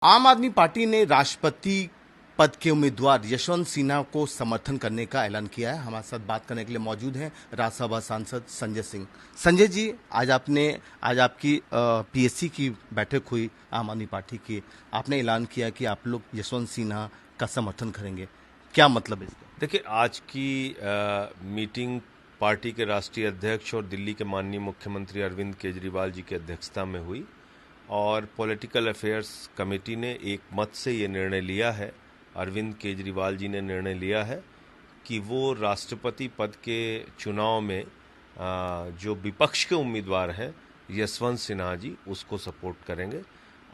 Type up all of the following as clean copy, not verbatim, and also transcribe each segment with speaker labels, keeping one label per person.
Speaker 1: आम आदमी पार्टी ने राष्ट्रपति पद के उम्मीदवार यशवंत सिन्हा को समर्थन करने का ऐलान किया है। हमारे साथ बात करने के लिए मौजूद हैं राज्यसभा सांसद संजय सिंह। संजय जी, आज आपकी पीएससी की बैठक हुई आम आदमी पार्टी की। आपने ऐलान किया कि आप लोग यशवंत सिन्हा का समर्थन करेंगे, क्या मतलब है इसका?
Speaker 2: देखिए, आज की मीटिंग पार्टी के राष्ट्रीय अध्यक्ष और दिल्ली के माननीय मुख्यमंत्री अरविंद केजरीवाल जी की अध्यक्षता में हुई और पॉलिटिकल अफेयर्स कमेटी ने एक मत से ये निर्णय लिया है, अरविंद केजरीवाल जी ने निर्णय लिया है कि वो राष्ट्रपति पद के चुनाव में जो विपक्ष के उम्मीदवार हैं यशवंत सिन्हा जी, उसको सपोर्ट करेंगे।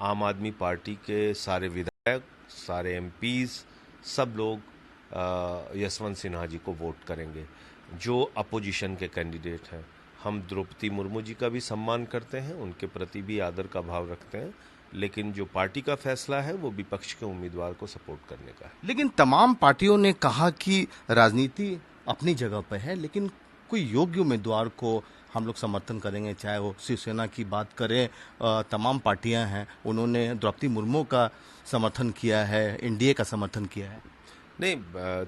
Speaker 2: आम आदमी पार्टी के सारे विधायक, सारे एमपीज, सब लोग यशवंत सिन्हा जी को वोट करेंगे जो अपोजिशन के कैंडिडेट हैं। हम द्रौपदी मुर्मू जी का भी सम्मान करते हैं, उनके प्रति भी आदर का भाव रखते हैं, लेकिन जो पार्टी का फैसला है वो विपक्ष के उम्मीदवार को सपोर्ट करने का है।
Speaker 1: लेकिन तमाम पार्टियों ने कहा कि राजनीति अपनी जगह पर है, लेकिन कोई योग्य उम्मीदवार को हम लोग समर्थन करेंगे। चाहे वो शिवसेना की बात करें, तमाम पार्टियां हैं, उन्होंने द्रौपदी मुर्मू का समर्थन किया है, एनडीए का समर्थन किया है।
Speaker 2: नहीं,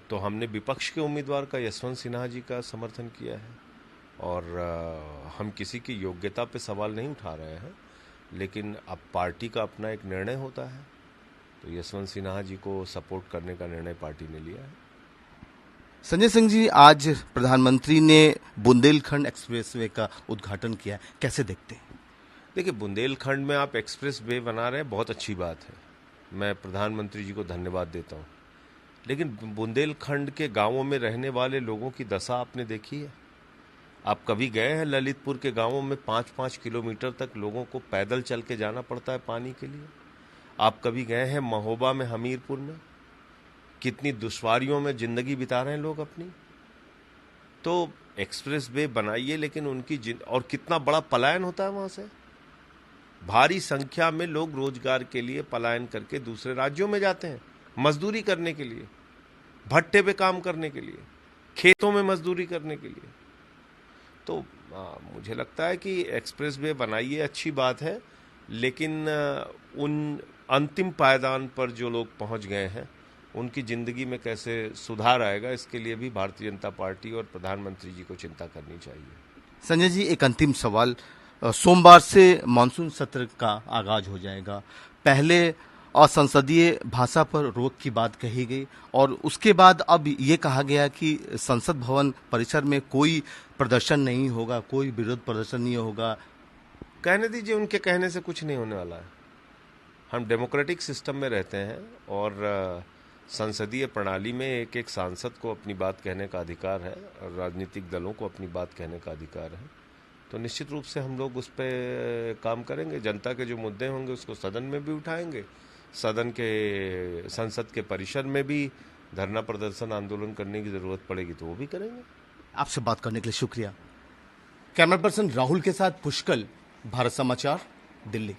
Speaker 2: तो हमने विपक्ष के उम्मीदवार का, यशवंत सिन्हा जी का समर्थन किया है और हम किसी की योग्यता पे सवाल नहीं उठा रहे हैं, लेकिन अब पार्टी का अपना एक निर्णय होता है, तो यशवंत सिन्हा जी को सपोर्ट करने का निर्णय पार्टी ने लिया है।
Speaker 1: संजय सिंह जी, आज प्रधानमंत्री ने बुंदेलखंड एक्सप्रेसवे का उद्घाटन किया है, कैसे देखते हैं?
Speaker 2: देखिए, बुंदेलखंड में आप एक्सप्रेस वे बना रहे हैं, बहुत अच्छी बात है, मैं प्रधानमंत्री जी को धन्यवाद देता हूँ। लेकिन बुंदेलखंड के गांवों में रहने वाले लोगों की दशा आपने देखी है? आप कभी गए हैं ललितपुर के गांवों में? 5-5 किलोमीटर तक लोगों को पैदल चल के जाना पड़ता है पानी के लिए। आप कभी गए हैं महोबा में, हमीरपुर में? कितनी दुश्वारियों में जिंदगी बिता रहे हैं लोग अपनी। तो एक्सप्रेस वे बनाइए, लेकिन और कितना बड़ा पलायन होता है वहां से। भारी संख्या में लोग रोजगार के लिए पलायन करके दूसरे राज्यों में जाते हैं, मजदूरी करने के लिए, भट्टे पे काम करने के लिए, खेतों में मजदूरी करने के लिए। तो मुझे लगता है कि एक्सप्रेस वे बनाइए, अच्छी बात है, लेकिन उन अंतिम पायदान पर जो लोग पहुंच गए हैं उनकी जिंदगी में कैसे सुधार आएगा, इसके लिए भी भारतीय जनता पार्टी और प्रधानमंत्री जी को चिंता करनी चाहिए।
Speaker 1: संजय जी, एक अंतिम सवाल। सोमवार से मानसून सत्र का आगाज हो जाएगा। पहले असंसदीय भाषा पर रोक की बात कही गई और उसके बाद अब ये कहा गया कि संसद भवन परिसर में कोई प्रदर्शन नहीं होगा, कोई विरोध प्रदर्शन नहीं होगा।
Speaker 2: कहने दीजिए, उनके कहने से कुछ नहीं होने वाला है। हम डेमोक्रेटिक सिस्टम में रहते हैं और संसदीय प्रणाली में एक एक सांसद को अपनी बात कहने का अधिकार है और राजनीतिक दलों को अपनी बात कहने का अधिकार है। तो निश्चित रूप से हम लोग उस पर काम करेंगे। जनता के जो मुद्दे होंगे उसको सदन में भी उठाएंगे, संसद के परिसर में भी धरना प्रदर्शन आंदोलन करने की जरूरत पड़ेगी तो वो भी करेंगे।
Speaker 1: आपसे बात करने के लिए शुक्रिया। कैमरा पर्सन राहुल के साथ पुष्कल, भारत समाचार, दिल्ली।